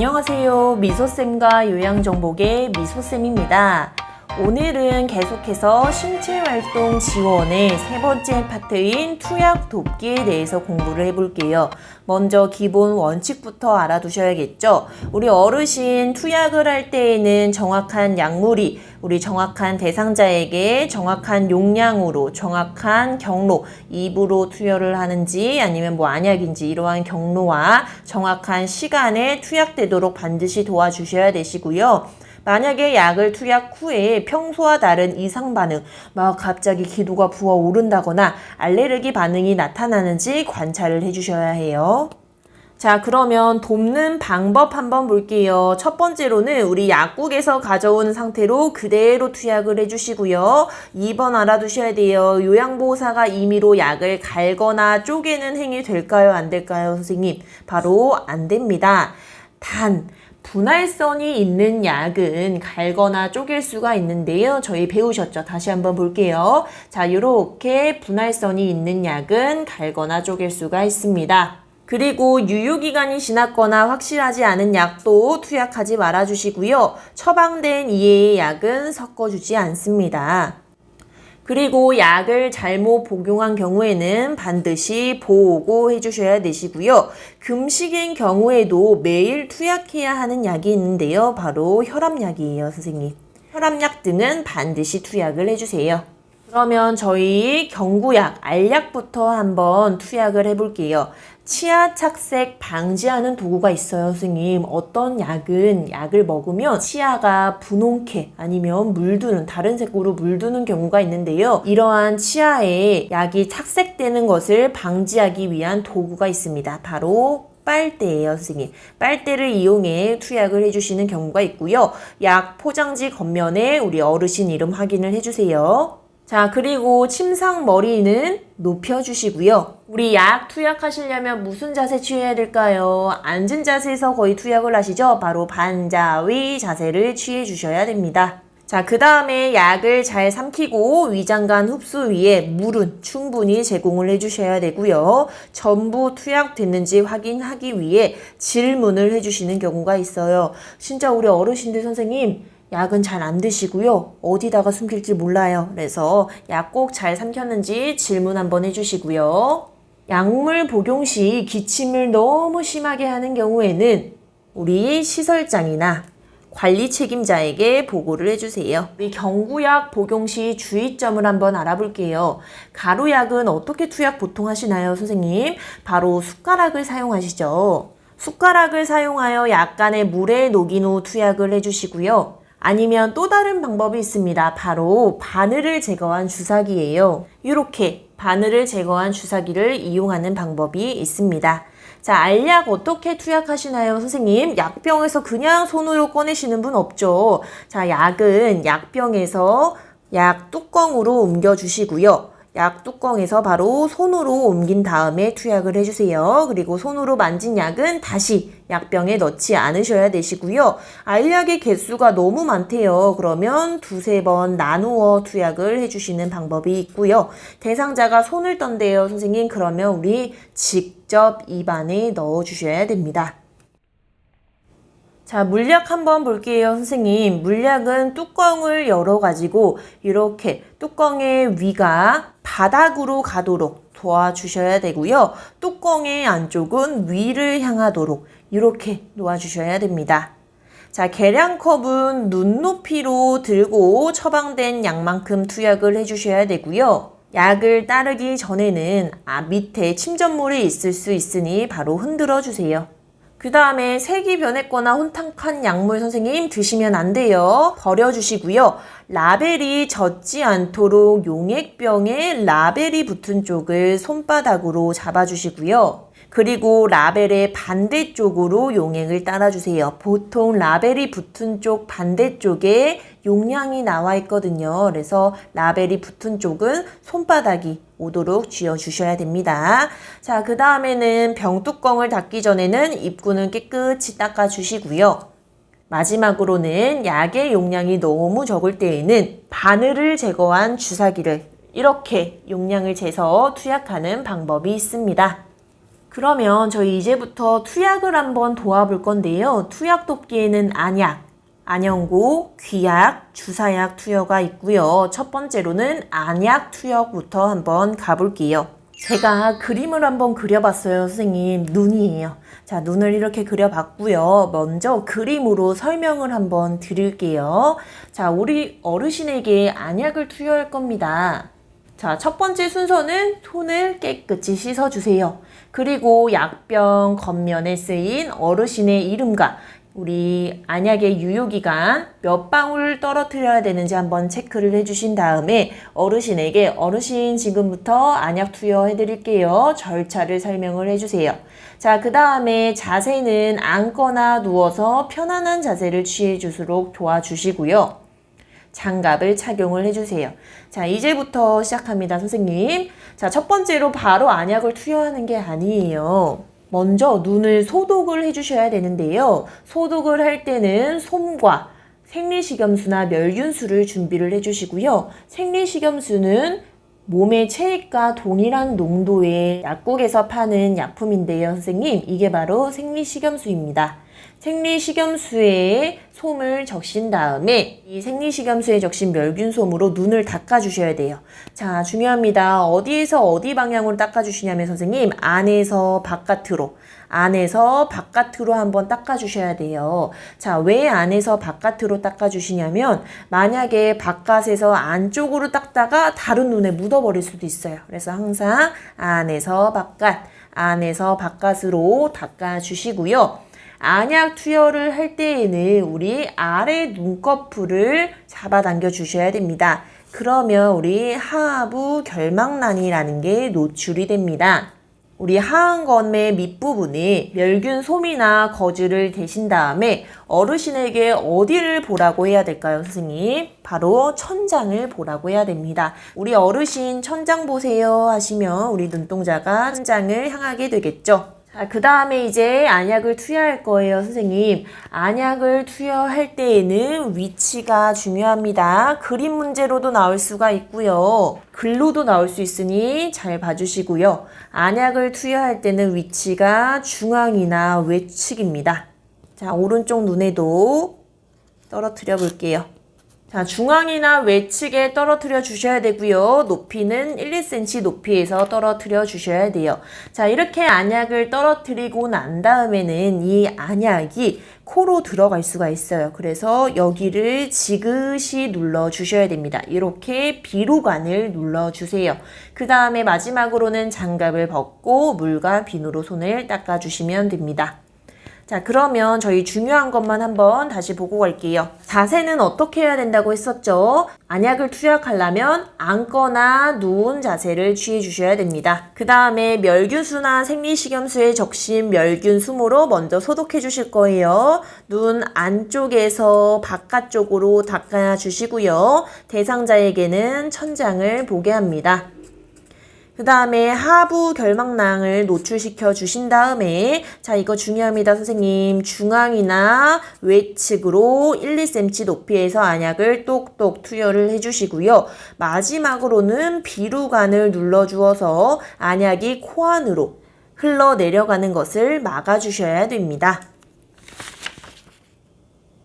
안녕하세요. 미소쌤과 요양정복의 미소쌤입니다. 오늘은 계속해서 신체활동 지원의 세 번째 파트인 투약 돕기에 대해서 공부를 해볼게요. 먼저 기본 원칙부터 알아두셔야겠죠. 우리 어르신 투약을 할 때에는 정확한 약물이 우리 정확한 대상자에게 정확한 용량으로 정확한 경로 입으로 투여를 하는지 아니면 안약인지 이러한 경로와 정확한 시간에 투약되도록 반드시 도와주셔야 되시고요. 만약에 약을 투약 후에 평소와 다른 이상 반응, 갑자기 기도가 부어오른다거나 알레르기 반응이 나타나는지 관찰을 해주셔야 해요. 자, 그러면 돕는 방법 한번 볼게요. 첫 번째로는 우리 약국에서 가져온 상태로 그대로 투약을 해주시고요. 2번 알아두셔야 돼요. 요양보호사가 임의로 약을 갈거나 쪼개는 행위 될까요? 안 될까요, 선생님? 바로 안 됩니다. 단 분할선이 있는 약은 갈거나 쪼갤 수가 있는데요. 저희 배우셨죠? 다시 한번 볼게요. 자, 이렇게 분할선이 있는 약은 갈거나 쪼갤 수가 있습니다. 그리고 유효기간이 지났거나 확실하지 않은 약도 투약하지 말아주시고요. 처방된 이외의 약은 섞어주지 않습니다. 그리고 약을 잘못 복용한 경우에는 반드시 보고해 주셔야 되시고요. 금식인 경우에도 매일 투약해야 하는 약이 있는데요. 바로 혈압약이에요, 선생님. 혈압약 등은 반드시 투약을 해주세요. 그러면 저희 경구약, 알약부터 한번 투약을 해볼게요. 치아 착색 방지하는 도구가 있어요, 선생님. 어떤 약을 먹으면 치아가 분홍게 아니면 물드는 다른 색으로 물드는 경우가 있는데요. 이러한 치아에 약이 착색되는 것을 방지하기 위한 도구가 있습니다. 바로 빨대예요, 선생님. 빨대를 이용해 투약을 해주시는 경우가 있고요. 약 포장지 겉면에 우리 어르신 이름 확인을 해주세요. 자, 그리고 침상 머리는 높여주시고요. 우리 약 투약하시려면 무슨 자세 취해야 될까요? 앉은 자세에서 거의 투약을 하시죠? 바로 반자위 자세를 취해 주셔야 됩니다. 자, 그 다음에 약을 잘 삼키고 위장관 흡수 위에 물은 충분히 제공을 해주셔야 되고요. 전부 투약됐는지 확인하기 위해 질문을 해주시는 경우가 있어요. 진짜 우리 어르신들 선생님, 약은 잘 안 드시고요. 어디다가 숨길지 몰라요. 그래서 약 꼭 잘 삼켰는지 질문 한번 해주시고요. 약물 복용 시 기침을 너무 심하게 하는 경우에는 우리 시설장이나 관리 책임자에게 보고를 해주세요. 우리 경구약 복용 시 주의점을 한번 알아볼게요. 가루약은 어떻게 투약 보통 하시나요, 선생님? 바로 숟가락을 사용하시죠. 숟가락을 사용하여 약간의 물에 녹인 후 투약을 해주시고요. 아니면 또 다른 방법이 있습니다. 바로 바늘을 제거한 주사기예요. 이렇게 바늘을 제거한 주사기를 이용하는 방법이 있습니다. 자, 알약 어떻게 투약하시나요, 선생님? 약병에서 그냥 손으로 꺼내시는 분 없죠? 자, 약은 약병에서 약 뚜껑으로 옮겨주시고요. 약 뚜껑에서 바로 손으로 옮긴 다음에 투약을 해주세요. 그리고 손으로 만진 약은 다시 약병에 넣지 않으셔야 되시고요. 알약의 개수가 너무 많대요. 그러면 두세 번 나누어 투약을 해주시는 방법이 있고요. 대상자가 손을 떤대요, 선생님. 그러면 우리 직접 입안에 넣어주셔야 됩니다. 자, 물약 한번 볼게요, 선생님. 물약은 뚜껑을 열어가지고 이렇게 뚜껑의 위가 바닥으로 가도록 도와주셔야 되고요. 뚜껑의 안쪽은 위를 향하도록 이렇게 놓아주셔야 됩니다. 자, 계량컵은 눈높이로 들고 처방된 약만큼 투약을 해주셔야 되고요. 약을 따르기 전에는 밑에 침전물이 있을 수 있으니 바로 흔들어 주세요. 그 다음에 색이 변했거나 혼탁한 약물 선생님 드시면 안 돼요. 버려주시고요. 라벨이 젖지 않도록 용액병에 라벨이 붙은 쪽을 손바닥으로 잡아주시고요. 그리고 라벨의 반대쪽으로 용액을 따라주세요. 보통 라벨이 붙은 쪽 반대쪽에 용량이 나와 있거든요. 그래서 라벨이 붙은 쪽은 손바닥이 오도록 쥐어주셔야 됩니다. 자, 그 다음에는 병뚜껑을 닫기 전에는 입구는 깨끗이 닦아주시고요. 마지막으로는 약의 용량이 너무 적을 때에는 바늘을 제거한 주사기를 이렇게 용량을 재서 투약하는 방법이 있습니다. 그러면 저희 이제부터 투약을 한번 도와볼 건데요. 투약 돕기에는 안약, 안연고, 귀약, 주사약 투여가 있고요. 첫 번째로는 안약 투여부터 한번 가볼게요. 제가 그림을 한번 그려봤어요, 선생님. 눈이에요. 자, 눈을 이렇게 그려봤고요. 먼저 그림으로 설명을 한번 드릴게요. 자, 우리 어르신에게 안약을 투여할 겁니다. 자, 첫 번째 순서는 손을 깨끗이 씻어주세요. 그리고 약병 겉면에 쓰인 어르신의 이름과 우리 안약의 유효기간 몇 방울 떨어뜨려야 되는지 한번 체크를 해주신 다음에 어르신에게 어르신 지금부터 안약 투여해 드릴게요. 절차를 설명을 해주세요. 자, 그 다음에 자세는 앉거나 누워서 편안한 자세를 취해 주도록 도와주시고요. 장갑을 착용을 해주세요. 자, 이제부터 시작합니다, 선생님. 자, 첫 번째로 바로 안약을 투여하는 게 아니에요. 먼저 눈을 소독을 해주셔야 되는데요. 소독을 할 때는 솜과 생리식염수나 멸균수를 준비를 해주시고요. 생리식염수는 몸의 체액과 동일한 농도의 약국에서 파는 약품인데요, 선생님. 이게 바로 생리식염수입니다. 생리식염수에 솜을 적신 다음에 이 생리식염수에 적신 멸균솜으로 눈을 닦아주셔야 돼요. 자, 중요합니다. 어디에서 어디 방향으로 닦아주시냐면 선생님, 안에서 바깥으로 한번 닦아주셔야 돼요. 자, 왜 안에서 바깥으로 닦아주시냐면 만약에 바깥에서 안쪽으로 닦다가 다른 눈에 묻어버릴 수도 있어요. 그래서 항상 안에서 바깥으로 닦아주시고요. 안약 투여를 할 때에는 우리 아래 눈꺼풀을 잡아당겨 주셔야 됩니다. 그러면 우리 하부 결막란이라는 게 노출이 됩니다. 우리 하안검의 밑부분에 멸균 솜이나 거즈를 대신 다음에 어르신에게 어디를 보라고 해야 될까요, 선생님? 바로 천장을 보라고 해야 됩니다. 우리 어르신 천장 보세요 하시면 우리 눈동자가 천장을 향하게 되겠죠. 자, 그 다음에 이제 안약을 투여할 거예요, 선생님. 안약을 투여할 때에는 위치가 중요합니다. 그림 문제로도 나올 수가 있고요. 글로도 나올 수 있으니 잘 봐주시고요. 안약을 투여할 때는 위치가 중앙이나 외측입니다. 자, 오른쪽 눈에도 떨어뜨려 볼게요. 자, 중앙이나 외측에 떨어뜨려 주셔야 되고요. 높이는 1, 2cm 높이에서 떨어뜨려 주셔야 돼요. 자, 이렇게 안약을 떨어뜨리고 난 다음에는 이 안약이 코로 들어갈 수가 있어요. 그래서 여기를 지그시 눌러 주셔야 됩니다. 이렇게 비로관을 눌러 주세요. 그 다음에 마지막으로는 장갑을 벗고 물과 비누로 손을 닦아 주시면 됩니다. 자, 그러면 저희 중요한 것만 한번 다시 보고 갈게요. 자세는 어떻게 해야 된다고 했었죠? 안약을 투약하려면 앉거나 누운 자세를 취해 주셔야 됩니다. 그 다음에 멸균수나 생리식염수에 적신 멸균수으로 먼저 소독해 주실 거예요. 눈 안쪽에서 바깥쪽으로 닦아 주시고요. 대상자에게는 천장을 보게 합니다. 그 다음에 하부 결막낭을 노출시켜 주신 다음에 자, 이거 중요합니다, 선생님. 중앙이나 외측으로 1, 2cm 높이에서 안약을 똑똑 투여를 해주시고요. 마지막으로는 비루관을 눌러주어서 안약이 코 안으로 흘러내려가는 것을 막아주셔야 됩니다.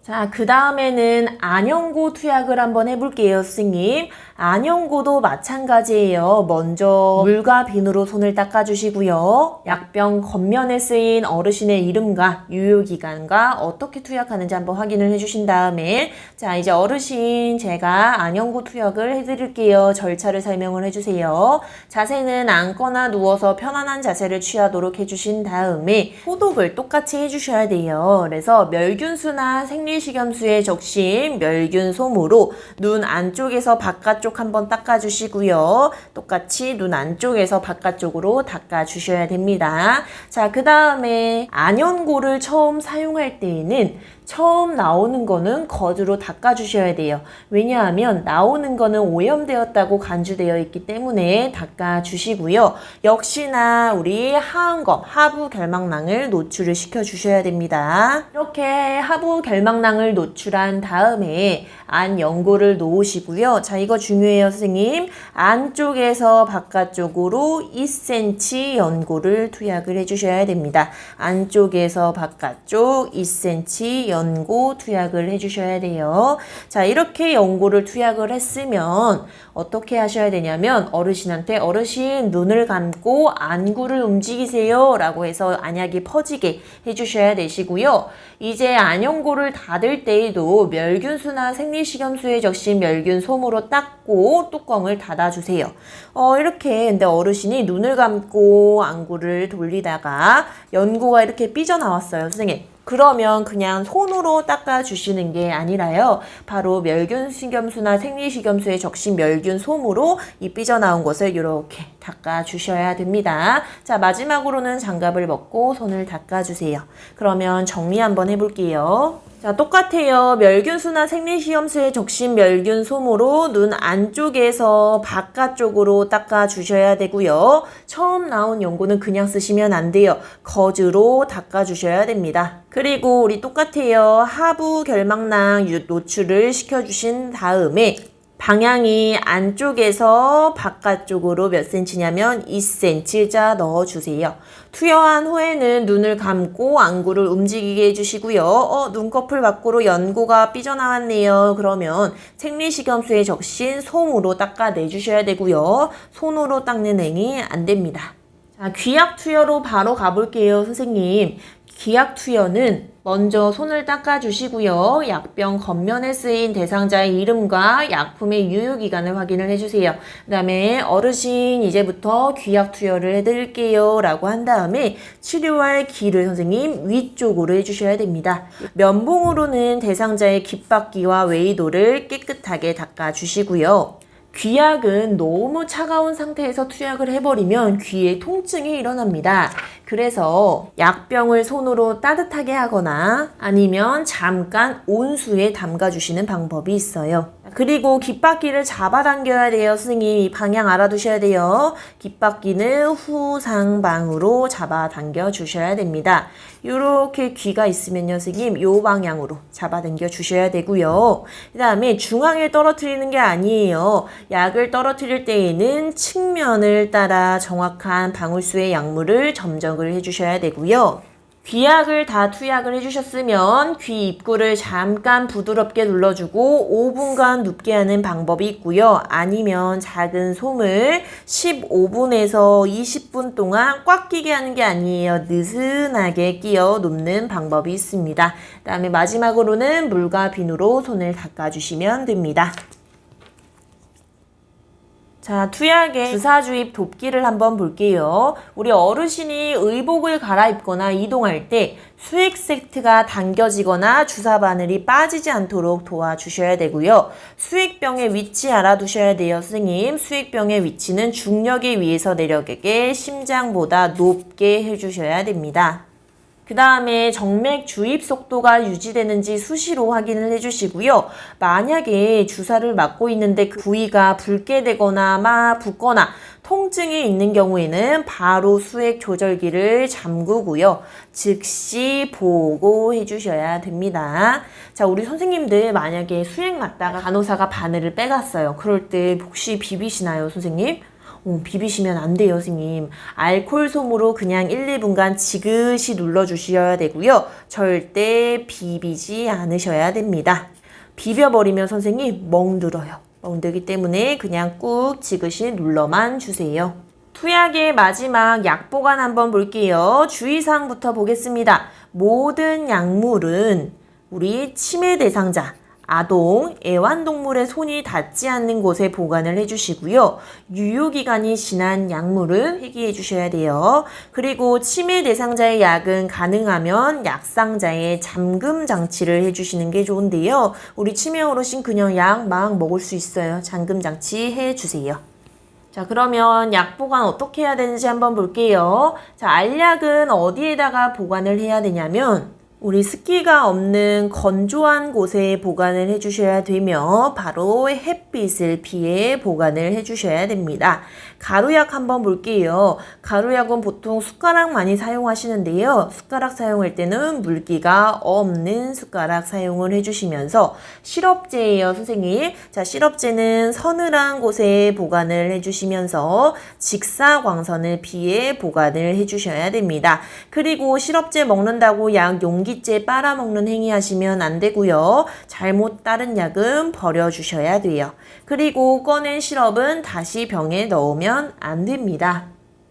자, 그 다음에는 안연고 투약을 한번 해볼게요, 선생님. 안연고도 마찬가지예요. 먼저 물과 비누로 손을 닦아주시고요. 약병 겉면에 쓰인 어르신의 이름과 유효기간과 어떻게 투약하는지 한번 확인을 해주신 다음에 자, 이제 어르신 제가 안연고 투약을 해드릴게요. 절차를 설명을 해주세요. 자세는 앉거나 누워서 편안한 자세를 취하도록 해주신 다음에 소독을 똑같이 해주셔야 돼요. 그래서 멸균수나 생리식염수에 적신 멸균솜으로 눈 안쪽에서 바깥쪽 한번 닦아주시고요. 똑같이 눈 안쪽에서 바깥쪽으로 닦아주셔야 됩니다. 자, 그 다음에 안연고를 처음 사용할 때에는 처음 나오는 거는 거즈로 닦아주셔야 돼요. 왜냐하면 나오는 거는 오염되었다고 간주되어 있기 때문에 닦아주시고요. 역시나 우리 하은검, 하부 결막낭을 노출을 시켜주셔야 됩니다. 이렇게 하부 결막낭을 노출한 다음에 안 연고를 놓으시고요. 자, 이거 중요해요, 선생님. 안쪽에서 바깥쪽으로 2cm 연고를 투약을 해주셔야 됩니다. 안쪽에서 바깥쪽 2cm 연고 투약을 해주셔야 돼요. 자, 이렇게 연고를 투약을 했으면 어떻게 하셔야 되냐면 어르신한테 어르신 눈을 감고 안구를 움직이세요 라고 해서 안약이 퍼지게 해주셔야 되시고요. 이제 안연고를 닫을 때에도 멸균수나 생리식염수에 적신 멸균 솜으로 닦고 뚜껑을 닫아주세요. 이렇게 근데 어르신이 눈을 감고 안구를 돌리다가 연고가 이렇게 삐져나왔어요, 선생님. 그러면 그냥 손으로 닦아주시는 게 아니라요. 바로 멸균식염수나 생리식염수에 적신 멸균 솜으로 이 삐져나온 것을 이렇게 닦아주셔야 됩니다. 자, 마지막으로는 장갑을 벗고 손을 닦아주세요. 그러면 정리 한번 해볼게요. 자, 똑같아요. 멸균수나 생리식염수에 적신 멸균 솜으로 눈 안쪽에서 바깥쪽으로 닦아주셔야 되고요. 처음 나온 연고는 그냥 쓰시면 안 돼요. 거즈로 닦아주셔야 됩니다. 그리고 우리 똑같아요. 하부 결막낭 노출을 시켜주신 다음에 방향이 안쪽에서 바깥쪽으로 몇 cm냐면 2cm 자 넣어주세요. 투여한 후에는 눈을 감고 안구를 움직이게 해주시고요. 눈꺼풀 밖으로 연고가 삐져나왔네요. 그러면 생리식염수에 적신 솜으로 닦아내주셔야 되고요. 손으로 닦는 행위 안 됩니다. 자, 귀약 투여로 바로 가볼게요, 선생님. 귀약 투여는 먼저 손을 닦아주시고요. 약병 겉면에 쓰인 대상자의 이름과 약품의 유효기간을 확인을 해주세요. 그 다음에 어르신 이제부터 귀약 투여를 해드릴게요 라고 한 다음에 치료할 귀를 선생님 위쪽으로 해주셔야 됩니다. 면봉으로는 대상자의 귓바퀴와 외이도를 깨끗하게 닦아주시고요. 귀약은 너무 차가운 상태에서 투약을 해버리면 귀에 통증이 일어납니다. 그래서 약병을 손으로 따뜻하게 하거나 아니면 잠깐 온수에 담가주시는 방법이 있어요. 그리고 귓바퀴를 잡아당겨야 돼요. 선생님, 이 방향 알아두셔야 돼요. 귓바퀴는 후상방으로 잡아당겨 주셔야 됩니다. 이렇게 귀가 있으면요, 선생님, 요 방향으로 잡아당겨 주셔야 되고요. 그 다음에 중앙에 떨어뜨리는 게 아니에요. 약을 떨어뜨릴 때에는 측면을 따라 정확한 방울수의 약물을 점적을 해주셔야 되고요. 귀약을 다 투약을 해주셨으면 귀 입구를 잠깐 부드럽게 눌러주고 5분간 눕게 하는 방법이 있고요. 아니면 작은 솜을 15분에서 20분 동안 꽉 끼게 하는 게 아니에요. 느슨하게 끼워 눕는 방법이 있습니다. 그 다음에 마지막으로는 물과 비누로 손을 닦아주시면 됩니다. 자, 투약의 주사 주입 돕기를 한번 볼게요. 우리 어르신이 의복을 갈아입거나 이동할 때 수액 세트가 당겨지거나 주사 바늘이 빠지지 않도록 도와주셔야 되고요. 수액병의 위치 알아두셔야 돼요, 선생님. 수액병의 위치는 중력에 의해서 내려가게 심장보다 높게 해주셔야 됩니다. 그 다음에 정맥 주입 속도가 유지되는지 수시로 확인을 해주시고요. 만약에 주사를 맞고 있는데 그 부위가 붉게 되거나 막 붓거나 통증이 있는 경우에는 바로 수액 조절기를 잠그고요. 즉시 보고해 주셔야 됩니다. 자, 우리 선생님들 만약에 수액 맞다가 간호사가 바늘을 빼갔어요. 그럴 때 혹시 비비시나요, 선생님? 비비시면 안 돼요, 선생님. 알코올 솜으로 그냥 1, 2분간 지그시 눌러주셔야 되고요. 절대 비비지 않으셔야 됩니다. 비벼버리면 선생님 멍들어요. 멍들기 때문에 그냥 꾹 지그시 눌러만 주세요. 투약의 마지막 약 보관 한번 볼게요. 주의사항부터 보겠습니다. 모든 약물은 우리 치매 대상자, 아동, 애완동물의 손이 닿지 않는 곳에 보관을 해주시고요. 유효기간이 지난 약물은 폐기해 주셔야 돼요. 그리고 치매 대상자의 약은 가능하면 약상자에 잠금 장치를 해주시는 게 좋은데요. 우리 치매 어르신 그냥 약 막 먹을 수 있어요. 잠금 장치 해주세요. 자, 그러면 약 보관 어떻게 해야 되는지 한번 볼게요. 자, 알약은 어디에다가 보관을 해야 되냐면 우리 습기가 없는 건조한 곳에 보관을 해주셔야 되며 바로 햇빛을 피해 보관을 해주셔야 됩니다. 가루약 한번 볼게요. 가루약은 보통 숟가락 많이 사용하시는데요. 숟가락 사용할 때는 물기가 없는 숟가락 사용을 해주시면서 시럽제예요, 선생님. 자, 시럽제는 서늘한 곳에 보관을 해주시면서 직사광선을 피해 보관을 해주셔야 됩니다. 그리고 시럽제 먹는다고 약 용기째 빨아먹는 행위 하시면 안 되고요. 잘못 따른 약은 버려주셔야 돼요. 그리고 꺼낸 시럽은 다시 병에 넣으면 안 됩니다.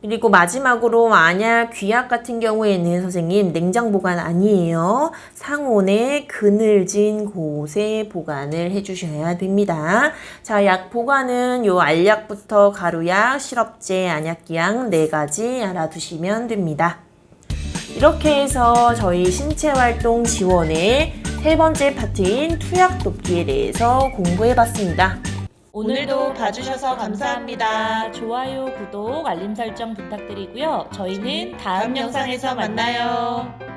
그리고 마지막으로 만약 귀약 같은 경우에는 선생님 냉장 보관 아니에요. 상온에 그늘진 곳에 보관을 해주셔야 됩니다. 자, 약 보관은 요 알약부터 가루약, 시럽제, 안약기약 4가지 알아두시면 됩니다. 이렇게 해서 저희 신체활동 지원의 3번째 파트인 투약 돕기에 대해서 공부해봤습니다. 오늘도 봐주셔서 감사합니다. 좋아요, 구독, 알림 설정 부탁드리고요. 저희는 다음 영상에서 만나요.